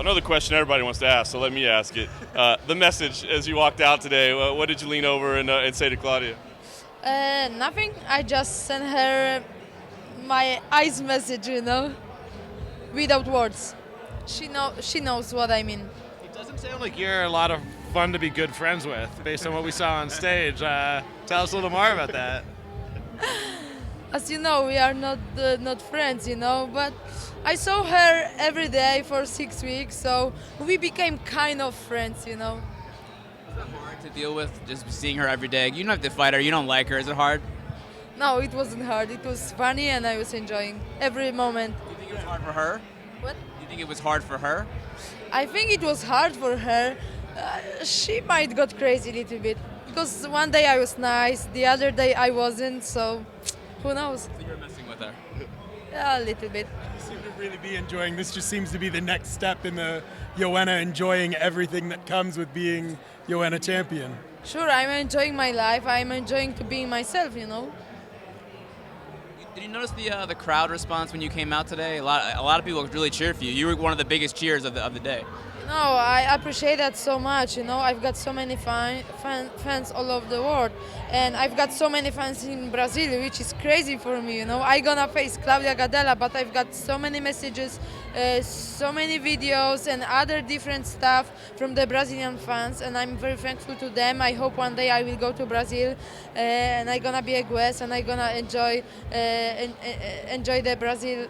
Another question everybody wants to ask, so let me ask it. The message as you walked out today, what did you lean over and say to Claudia? Nothing. I just sent her my eyes message, without words. She knows what I mean. It doesn't sound like you're a lot of fun to be good friends with, based on what we saw on stage. Tell us a little more about that. As you know, we are not friends, but I saw her every day for 6 weeks, so we became kind of friends. Is it hard to deal with just seeing her every day? You don't have to fight her. You don't like her. Is it hard? No, it wasn't hard. It was funny, and I was enjoying every moment. Do you think it was hard for her? What? Do you think it was hard for her? I think it was hard for her. She might got crazy a little bit because one day I was nice, the other day I wasn't. So who knows? So you're messing with her. Yeah, a little bit. You seem to really be enjoying this. Just seems to be the next step in the Joanna enjoying everything that comes with being Joanna champion. Sure, I'm enjoying my life. I'm enjoying to being myself. Did you notice the crowd response when you came out today? A lot of people really cheered for you. You were one of the biggest cheers of the day. No, I appreciate that so much. I've got so many fans all over the world, and I've got so many fans in Brazil, which is crazy for me. I'm gonna face Claudia Gadelha, but I've got so many messages, so many videos, and other different stuff from the Brazilian fans, and I'm very thankful to them. I hope one day I will go to Brazil, and I'm gonna be a guest, and I'm gonna enjoy the Brazil.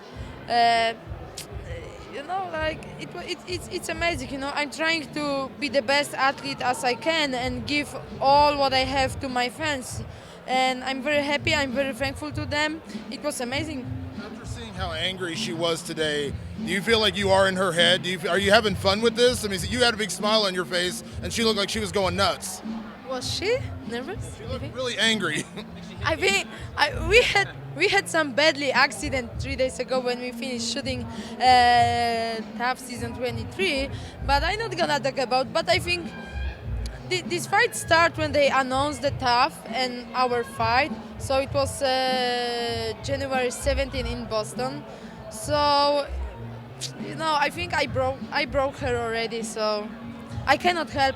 It's amazing. I'm trying to be the best athlete as I can and give all what I have to my fans, and I'm very happy. I'm very thankful to them. It was amazing. After seeing how angry she was today, do you feel like you are in her head? Are you having fun with this? I mean, you had a big smile on your face, and she looked like she was going nuts. Was she nervous? She looked really angry. I think we had some badly accident 3 days ago when we finished shooting TAF season 23, but I'm not gonna talk about. But I think this fight started when they announced the TAF and our fight. So it was January 17 in Boston. So I think I broke her already. So. I cannot help.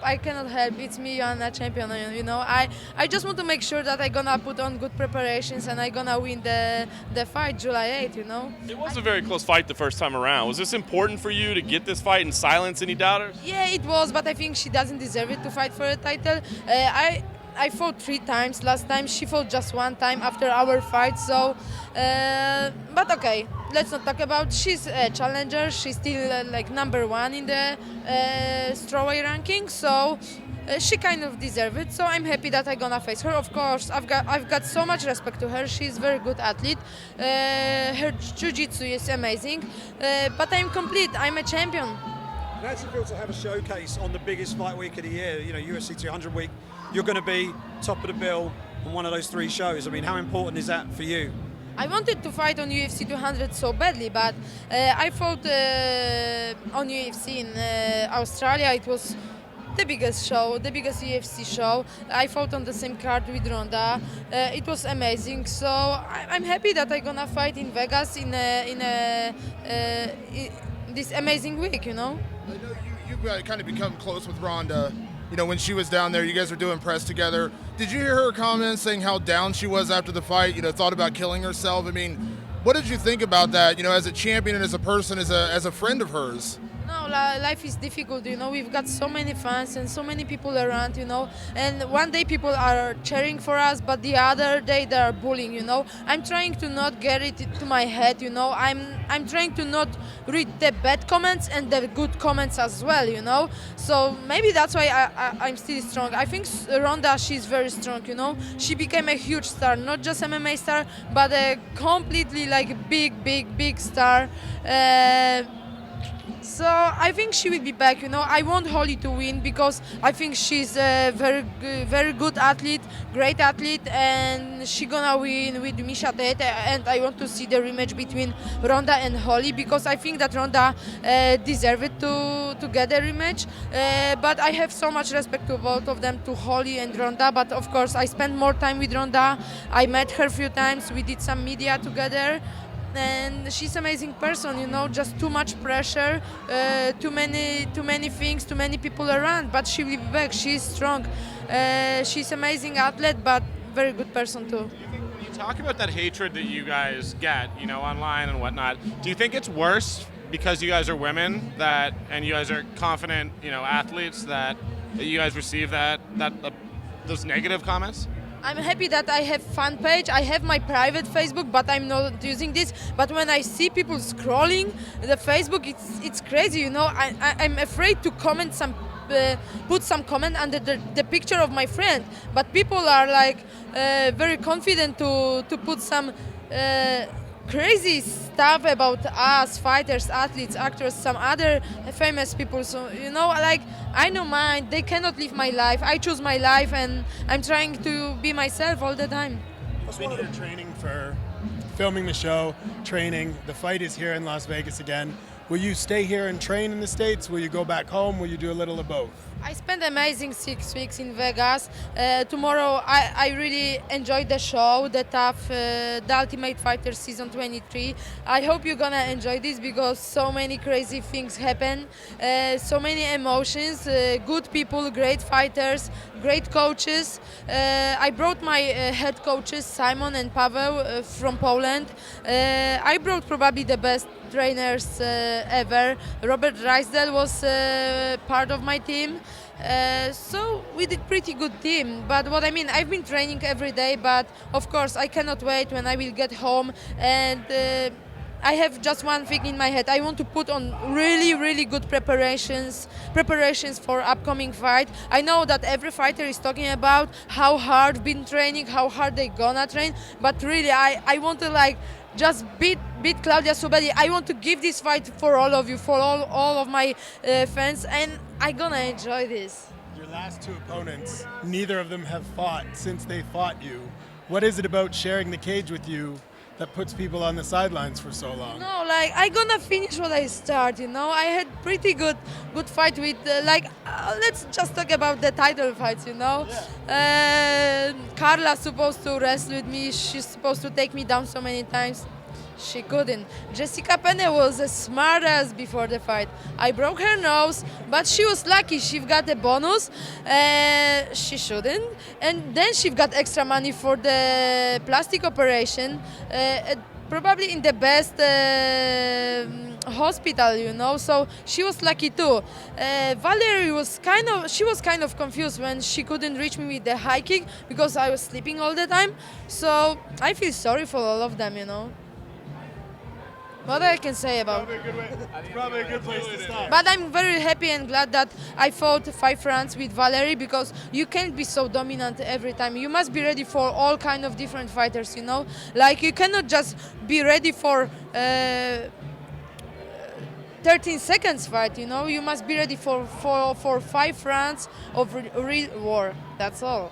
It's me, Joanna champion. I just want to make sure that I'm gonna put on good preparations and I'm gonna win the fight July 8th. It was a very close fight the first time around. Was this important for you to get this fight and silence any doubters? Yeah, it was, but I think she doesn't deserve it to fight for a title. I fought 3 times last time. She fought just 1 time after our fight. So, but okay, let's not talk about. She's a challenger. She's still number 1 in the strawweight ranking. So she kind of deserves it. So I'm happy that I'm gonna face her. Of course, I've got so much respect to her. She's a very good athlete. Her jiu-jitsu is amazing. But I'm complete. I'm a champion. How does it feel to have a showcase on the biggest fight week of the year? UFC 200 week. You're going to be top of the bill on one of those 3 shows. I mean, how important is that for you? I wanted to fight on UFC 200 so badly, but I fought on UFC in Australia. It was the biggest show, the biggest UFC show. I fought on the same card with Ronda. It was amazing. So I'm happy that I'm gonna fight in Vegas in this amazing week. I know you kind of become close with Ronda. When she was down there, you guys were doing press together. Did you hear her comments saying how down she was after the fight? Thought about killing herself. I mean, what did you think about that? As a champion and as a person, as a friend of hers. No, life is difficult, We've got so many fans and so many people around, And one day people are cheering for us, but the other day they are bullying, I'm trying to not get it to my head, I'm trying to not read the bad comments and the good comments as well, So maybe that's why I'm still strong. I think Ronda, she's very strong, She became a huge star, not just MMA star, but a completely big star. So I think she will be back. I want Holly to win because I think she's a very good athlete, great athlete, and she's gonna win with Miesha Tate. And I want to see the rematch between Ronda and Holly because I think that Ronda deserves it to get a rematch. But I have so much respect to both of them, to Holly and Ronda. But of course, I spent more time with Ronda. I met her a few times. We did some media together. and she's amazing person. You know, just too much pressure, too many things, too many people around. But she will be back. She's strong. She's amazing athlete, but very good person too. You talk about that hatred that you guys get, online and whatnot. Do you think it's worse because you guys are women and you guys are confident, athletes that you guys receive those negative comments? I'm happy that I have fan page. I have my private Facebook, but I'm not using this. But when I see people scrolling the Facebook, it's crazy. I'm afraid to comment put some comment under the picture of my friend. But people are like very confident to put some crazy stuff about us, fighters, athletes, actors, some other famous people. So, I know mine. They cannot live my life. I choose my life, and I'm trying to be myself all the time. What's been your training for filming the show, training? The fight is here in Las Vegas again. Will you stay here and train in the States? Will you go back home? Will you do a little of both? I spent amazing 6 weeks in Vegas. Tomorrow I really enjoyed the show, the Ultimate Fighter Season 23. I hope you're gonna enjoy this because so many crazy things happen, so many emotions, good people, great fighters, great coaches. I brought my head coaches, Simon and Paweł from Poland. I brought probably the best trainers ever. Robert Drysdale was part of my team. So we did pretty good team, but I've been training every day, but of course I cannot wait when I will get home, and I have just one thing in my head. I want to put on really good preparations for upcoming fight. I know that every fighter is talking about how hard been training, how hard they gonna train, but really I want to just beat Claudia Subeli. I want to give this fight for all of you, for all of my fans, and I'm gonna enjoy this. Your last two opponents, neither of them have fought since they fought you. What is it about sharing the cage with you that puts people on the sidelines for so long? No, I'm gonna finish what I start. I had pretty good fight with let's just talk about the title fights. Carla's supposed to wrestle with me. She's supposed to take me down so many times. She couldn't. Jessica Penne was as smart as before the fight. I broke her nose, but she was lucky. She got a bonus. She shouldn't. And then she got extra money for the plastic operation. Probably in the best hospital, so she was lucky too. Valerie was kind of confused when she couldn't reach me with the high kick because I was sleeping all the time. So I feel sorry for all of them. What I can say about Probably a good place to start. But I'm very happy and glad that I fought 5 rounds with Valerie, because you can't be so dominant every time. You must be ready for all kind of different fighters, you cannot just be ready for 13 seconds fight, you must be ready for 5 rounds of real war. That's all.